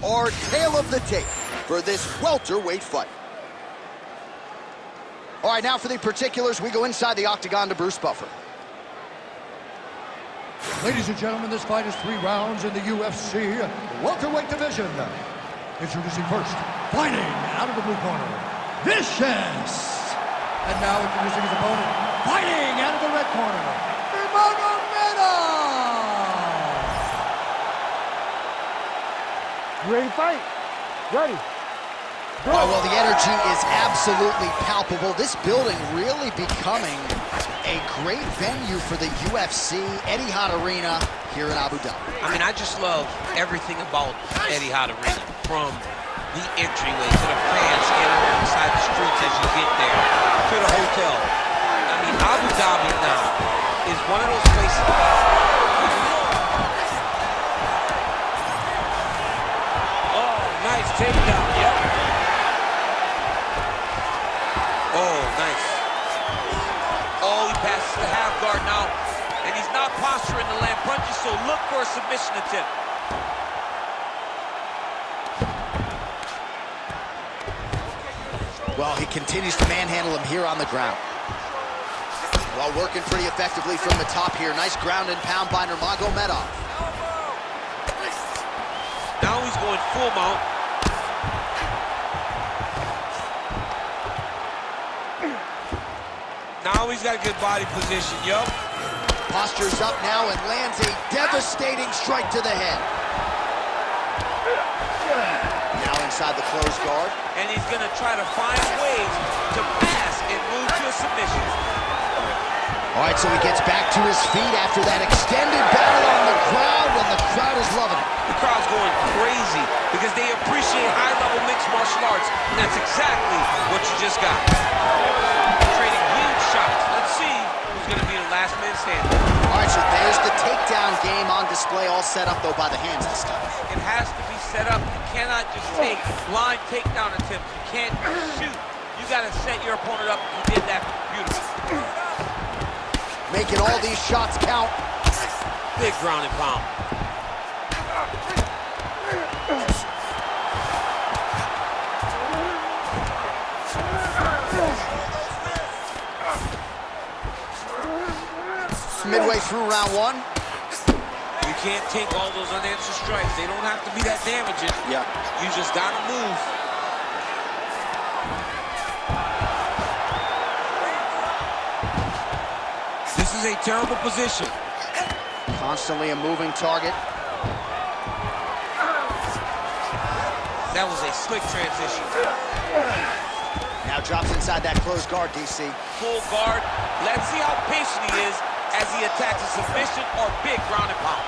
our tale of the tape for this welterweight fight. All right, now for the particulars, we go inside the octagon to Bruce Buffer. Ladies and gentlemen, this fight is 3 rounds in the UFC welterweight division. Introducing first, fighting out of the blue corner, Vicious. And now introducing his opponent, fighting out of the red corner, Nurmagomedov. Ready to fight? Ready. All right, well, the energy is absolutely palpable. This building really becoming a great venue for the UFC, Etihad Arena here in Abu Dhabi. I mean, I just love everything about Etihad Arena, from the entryway to the fans scattering inside the streets as you get there, to the hotel. I mean, Abu Dhabi now is one of those places. Oh, nice takedown, yep. Oh, nice. Oh, he passes the half guard now, and he's not posturing to land punches, so look for a submission attempt. Well, he continues to manhandle him here on the ground. Well, working pretty effectively from the top here. Nice ground and pound by Nurmagomedov. Now he's going full mount. Now he's got a good body position, yup. Postures up now and lands a devastating strike to the head. Now inside the closed guard. And he's gonna try to find ways to pass and move to a submission. All right, so he gets back to his feet after that extended battle on the crowd, and the crowd is loving it. The crowd's going crazy because they appreciate high-level mixed martial arts, and that's exactly what you just got. Trading huge shots. Let's see who's gonna be the last man standing. All right, so there's the takedown game on display, all set up, though, by the hands this time. It has to be set up. You cannot just take blind takedown attempts. You can't shoot. You gotta set your opponent up. He did that beautifully. Making all these shots count. Big ground and pound. Midway through round 1. You can't take all those unanswered strikes. They don't have to be that damaging. Yeah. You just gotta move. This is a terrible position. Constantly a moving target. That was a slick transition. Now drops inside that closed guard, DC. Full guard. Let's see how patient he is as he attacks a submission or big ground and pound.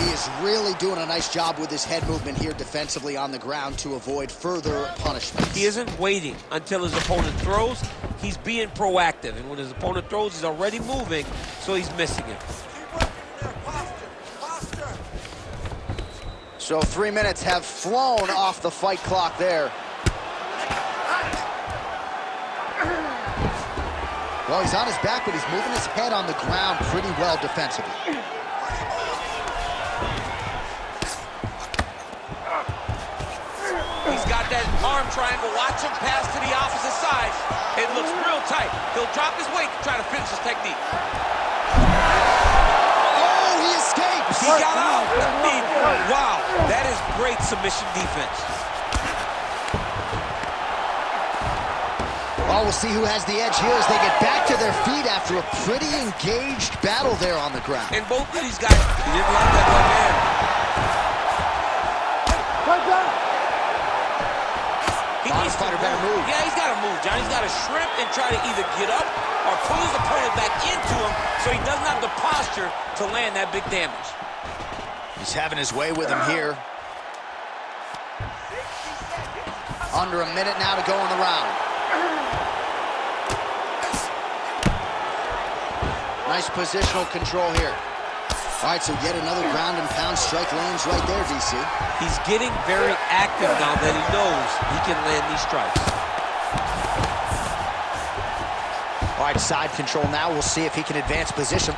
He is really doing a nice job with his head movement here defensively on the ground to avoid further punishment. He isn't waiting until his opponent throws. He's being proactive, and when his opponent throws, he's already moving, so he's missing it. So 3 minutes have flown off the fight clock there. Well, he's on his back, but he's moving his head on the ground pretty well defensively. He's got that arm triangle. Watch him pass to the opposite side. It looks real tight. He'll drop his weight to try to finish his technique. Oh, he escapes! He got out. I mean, wow, that is great submission defense. Well, we'll see who has the edge here as they get back to their feet after a pretty engaged battle there on the ground. And both of these guys, he didn't like that one man. Honest fighter better move. Yeah, he's got to move, John. He's got to shrimp and try to either get up or pull his opponent back into him so he doesn't have the posture to land that big damage. He's having his way with him here. Under a minute now to go in the round. Nice positional control here. All right, so yet another ground and pound strike lands right there, DC. He's getting very active now that he knows he can land these strikes. All right, side control now. We'll see if he can advance position.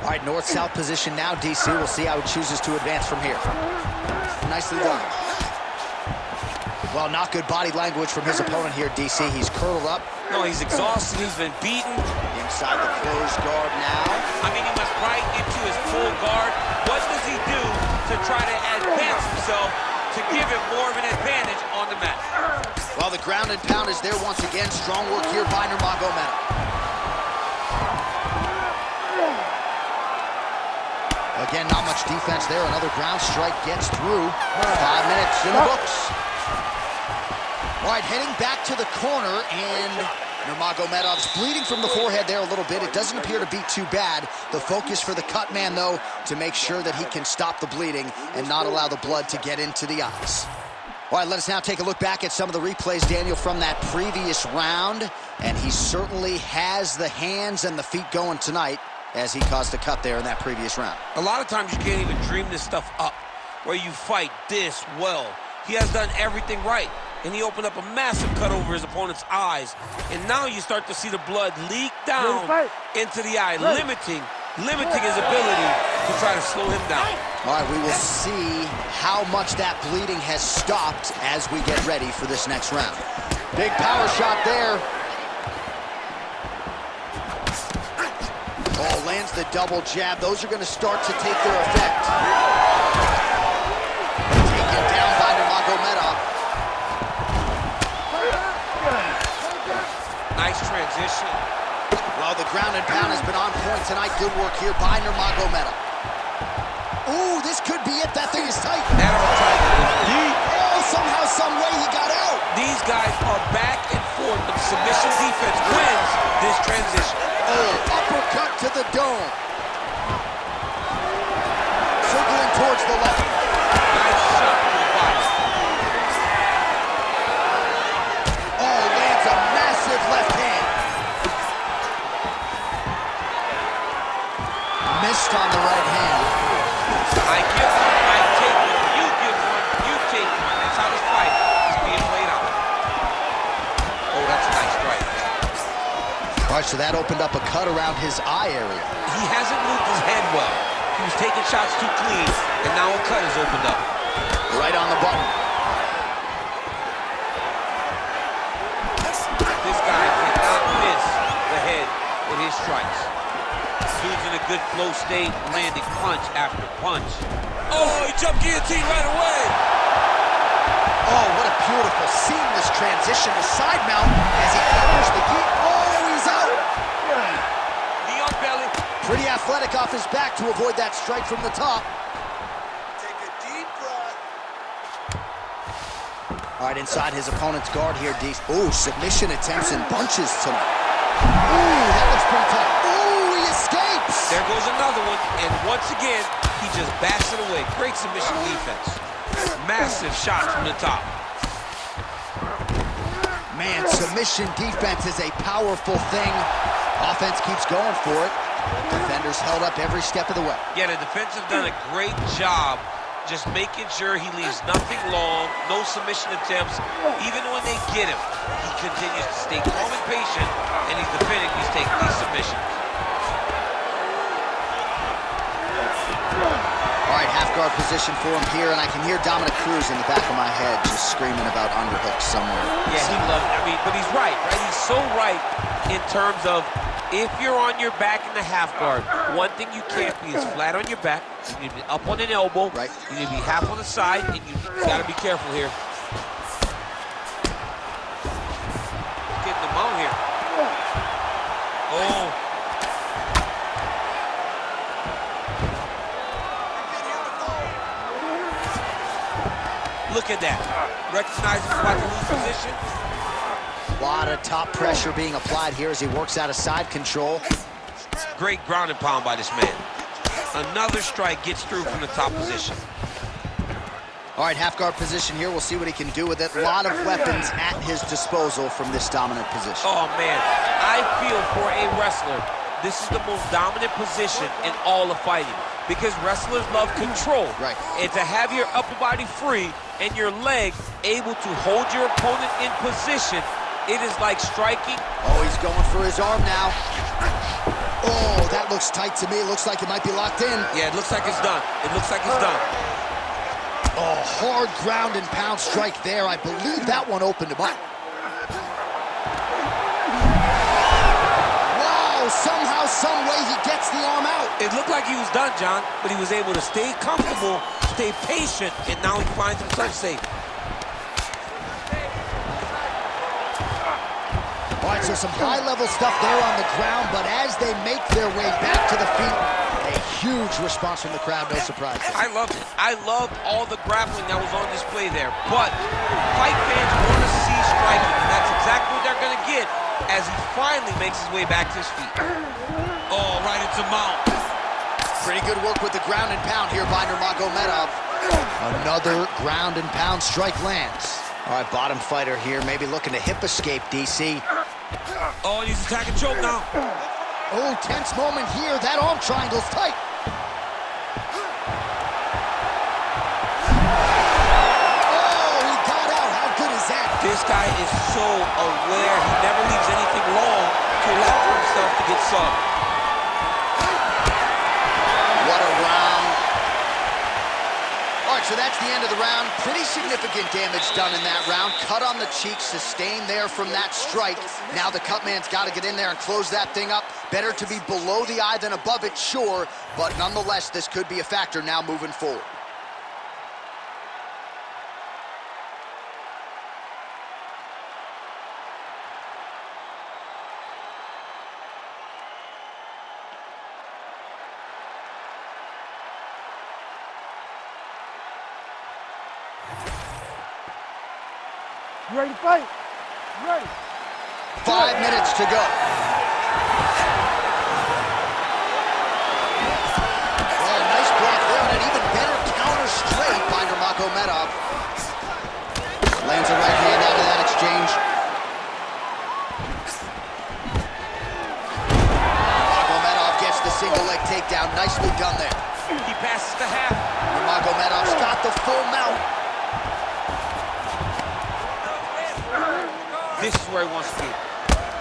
All right, right, north-south position now, DC. We'll see how he chooses to advance from here. Nicely done. Well, not good body language from his opponent here, DC. He's curled up. No, he's exhausted. He's been beaten. Inside the closed guard now. I mean, he went right into his full guard. What does he do to try to advance himself to give him more of an advantage on the mat? Well, the ground and pound is there once again. Strong work here by Nurmagomedov. Again, not much defense there. Another ground strike gets through. 5 minutes in the books. All right, heading back to the corner, and Nurmagomedov's bleeding from the forehead there a little bit. It doesn't appear to be too bad. The focus for the cut man, though, to make sure that he can stop the bleeding and not allow the blood to get into the eyes. All right, let us now take a look back at some of the replays, Daniel, from that previous round. And he certainly has the hands and the feet going tonight, as he caused a cut there in that previous round. A lot of times you can't even dream this stuff up, where you fight this well. He has done everything right, and he opened up a massive cut over his opponent's eyes. And now you start to see the blood leak down into the eye, limiting his ability to try to slow him down. All right, we will see how much that bleeding has stopped as we get ready for this next round. Big power shot there. Oh, lands the double jab. Those are going to start to take their effect. Taken down by Nurmagomedov. Nice transition. Well, the ground and pound has been on point tonight. Good work here by Nurmagomedov. Ooh, this could be it. That thing is tight. That arm triangle is deep. Oh, somehow, some way he got out. These guys are back and forth, but submission defense wins this transition. Oh, uppercut to the dome. Circling towards the left. Nice shot to the body. Oh, lands a massive left hand. Missed on the right hand. I give one, I take one. You give one, you take one. That's how this fight is being played out. Oh, that's a nice strike. All right, so that opened up a cut around his eye area. He hasn't moved his head well. He was taking shots too clean, and now a cut has opened up. Right on the button. This guy cannot miss the head with his strikes. Dude's in a good flow state, landing punch after punch. Oh, he jumped guillotine right away. Oh, what a beautiful, seamless transition to side mount as he counters the guillotine. Oh, he's out. Knee on belly. Pretty athletic off his back to avoid that strike from the top. Take a deep breath. All right, inside his opponent's guard here, D. Ooh, submission attempts and bunches tonight. Ooh, that looks pretty tough. Ooh, he escapes. There goes another one, and once again, he just bats it away. Great submission defense. Massive shots from the top. Man, submission defense is a powerful thing. Offense keeps going for it. Defenders held up every step of the way. Yeah, the defense have done a great job just making sure he leaves nothing long, no submission attempts. Even when they get him, he continues to stay calm and patient, and he's defending, he's taking these submissions. All right, half guard position for him here, and I can hear Dominic Cruz in the back of my head just screaming about underhooks somewhere. Yeah, he loves it. I mean, but he's right? He's so right in terms of if you're on your back in the half guard, one thing you can't be is flat on your back. You need to be up on an elbow. Right. You need to be half on the side, and you got to be careful here. Getting them out here. Oh. Look at that. Recognizing he's about to lose position. A lot of top pressure being applied here as he works out of side control. Great ground and pound by this man. Another strike gets through from the top position. All right, half guard position here. We'll see what he can do with it. A lot of weapons at his disposal from this dominant position. Oh, man. I feel for a wrestler, this is the most dominant position in all of fighting because wrestlers love control. Right. And to have your upper body free and your leg able to hold your opponent in position, it is like striking. Oh, he's going for his arm now. Oh, that That looks tight to me. It looks like it might be locked in. Yeah, it looks like it's done. It looks like it's done. Oh, hard ground and pound strike there. I believe that one opened him up. Wow, somehow, some way he gets the arm out. It looked like he was done, John, but he was able to stay comfortable, stay patient, and now he finds himself safe. All right, so some high-level stuff there on the ground, but as they make their way back to the feet, a huge response from the crowd, no surprise. I loved it. I loved all the grappling that was on display there, but fight fans want to see striking, and that's exactly what they're going to get as he finally makes his way back to his feet. Oh, right into mount. Pretty good work with the ground and pound here by Nurmagomedov. Another ground and pound strike lands. All right, bottom fighter here, maybe looking to hip escape, DC. Oh, he's attacking choke now. Oh, tense moment here. That arm triangle's tight. Oh, he got out. How good is that? This guy is so aware. He never leaves anything long to allow for himself to get subbed. What a round. All right, so that's the end of the round. Pretty significant damage done in that round. Cut on the cheek, sustained there from that strike. Now the cut man's got to get in there and close that thing up. Better to be below the eye than above it, sure, but nonetheless, this could be a factor now moving forward. You ready to fight? You ready? 5 minutes to go. Oh, nice block there, and an even better counter straight by Nurmagomedov. Lands a right hand out of that exchange. Nurmagomedov gets the single leg takedown. Nicely done there. He passes the half. Nurmagomedov's got the full mount. This is where he wants to be.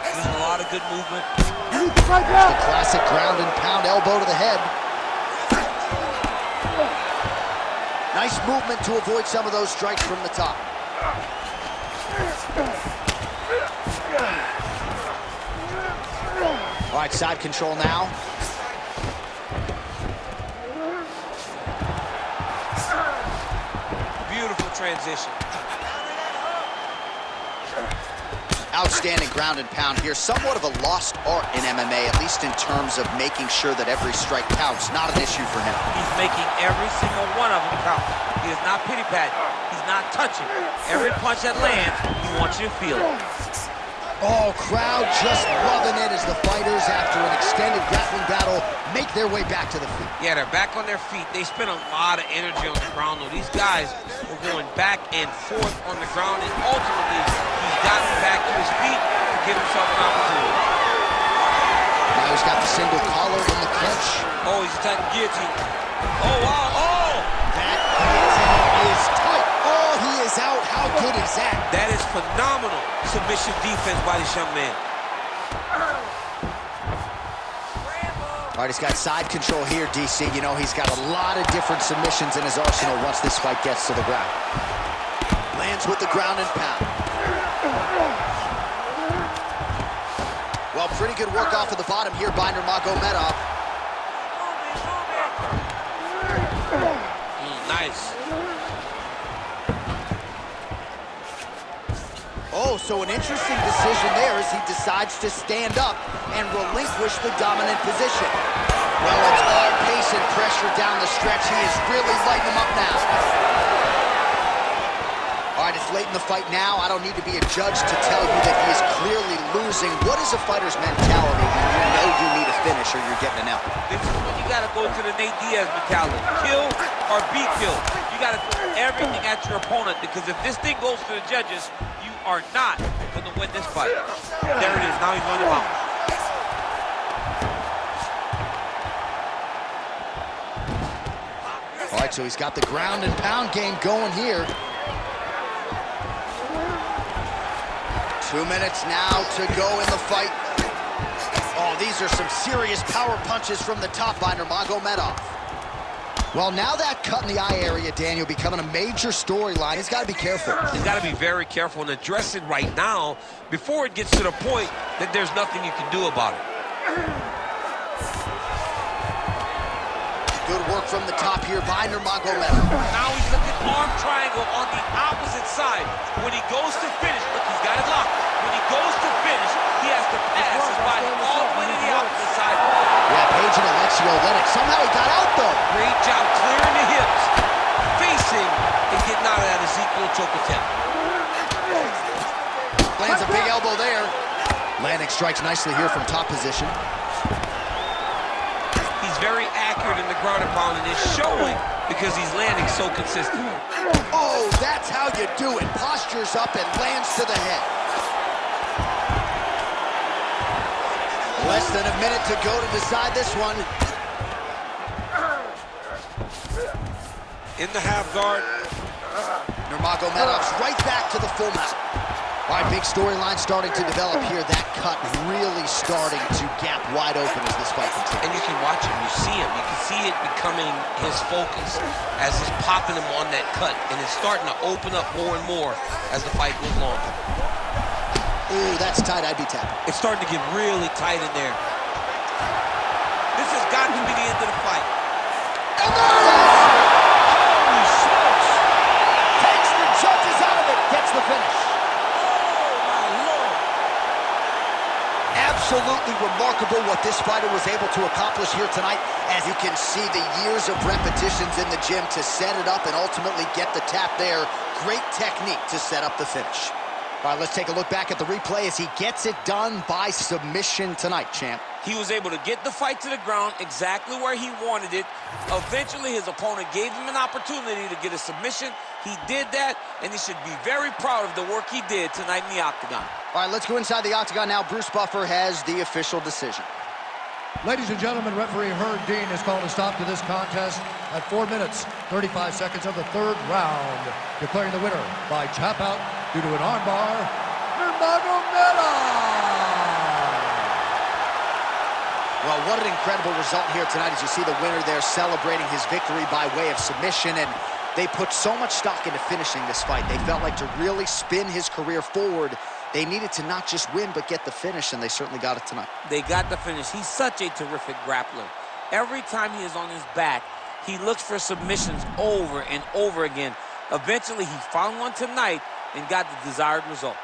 There's a lot of good movement. You need to fight now. The classic ground and pound elbow to the head. Nice movement to avoid some of those strikes from the top. All right, side control now. Beautiful transition. Outstanding ground and pound here. Somewhat of a lost art in MMA, at least in terms of making sure that every strike counts. Not an issue for him. He's making every single one of them count. He is not pity-patting. He's not touching. Every punch that lands, he wants you to feel it. Oh, crowd just loving it as the fighters, after an extended grappling battle, make their way back to the feet. Yeah, they're back on their feet. They spent a lot of energy on the ground, though. These guys were going back and forth on the ground, and ultimately, he's gotten back to his feet to give himself an opportunity. Now he's got the single collar in the clinch. Oh, he's attacking guillotine. Oh, wow. Oh! That guillotine is tight. Oh, he is out. How good is that? That is phenomenal submission defense by this young man. All right, he's got side control here, DC. You know, he's got a lot of different submissions in his arsenal once this fight gets to the ground. Lands with the ground and pound. Well, pretty good work off of the bottom here by Nurmagomedov. Nice. Oh, so an interesting decision there as he decides to stand up and relinquish the dominant position. Well, it's all pace and pressure down the stretch. He is really lighting him up now. All right, it's late in the fight now. I don't need to be a judge to tell you that he is clearly losing. What is a fighter's mentality when you know you need a finish or you're getting an L? This is when you got to go to the Nate Diaz mentality. Kill or be killed. You got to throw everything at your opponent, because if this thing goes to the judges, you are not going to win this fight. There it is. Now he's running out. All right, so he's got the ground and pound game going here. 2 minutes now to go in the fight. Oh, Oh, these are some serious power punches from the top by Nurmagomedov. Well, now that cut in the eye area, Daniel, becoming a major storyline. He's got to be careful. He's got to be very careful and address it right now before it gets to the point that there's nothing you can do about it. Good work from the top here by Nurmagomedov. Now he's looking arm triangle on the opposite side. When he goes to finish, look, he's got it locked. When he goes to finish, he has to pass his body all the way to the opposite side. Yeah, Page and Alexio Olenek. Somehow he got out, though. Great job clearing the hips, facing, and getting out of that Ezekiel choke attempt. Lands a big elbow there. Landing strikes nicely here from top position. He's very accurate in the ground and pound, and it's showing because he's landing so consistent. Oh, that's how you do it. Postures up and lands to the head. Less than a minute to go to decide this one. In the half guard. Nurmagomedov's right back to the full mount. All right, big storyline starting to develop here. That cut really starting to gap wide open as this fight continues. And you can watch him, you see him. You can see it becoming his focus as he's popping him on that cut. And it's starting to open up more and more as the fight goes longer. Ooh, that's tight. I'd be tapping. It's starting to get really tight in there. This has got to be the end of the fight. And there it is! Holy smokes! Takes the judges out of it. Gets the finish. Absolutely remarkable what this fighter was able to accomplish here tonight. As you can see, the years of repetitions in the gym to set it up and ultimately get the tap there. Great technique to set up the finish. All right, let's take a look back at the replay as he gets it done by submission tonight, champ. He was able to get the fight to the ground exactly where he wanted it. Eventually, his opponent gave him an opportunity to get a submission. He did that, and he should be very proud of the work he did tonight in the octagon. All right, let's go inside the octagon now. Bruce Buffer has the official decision. Ladies and gentlemen, referee Herb Dean has called a stop to this contest at 4 minutes, 35 seconds of the third round, declaring the winner by tap out due to an armbar, Nurmagomedov! Well, what an incredible result here tonight as you see the winner there celebrating his victory by way of submission, and they put so much stock into finishing this fight. They felt like to really spin his career forward, they needed to not just win, but get the finish, and they certainly got it tonight. They got the finish. He's such a terrific grappler. Every time he is on his back, he looks for submissions over and over again. Eventually, he found one tonight and got the desired result.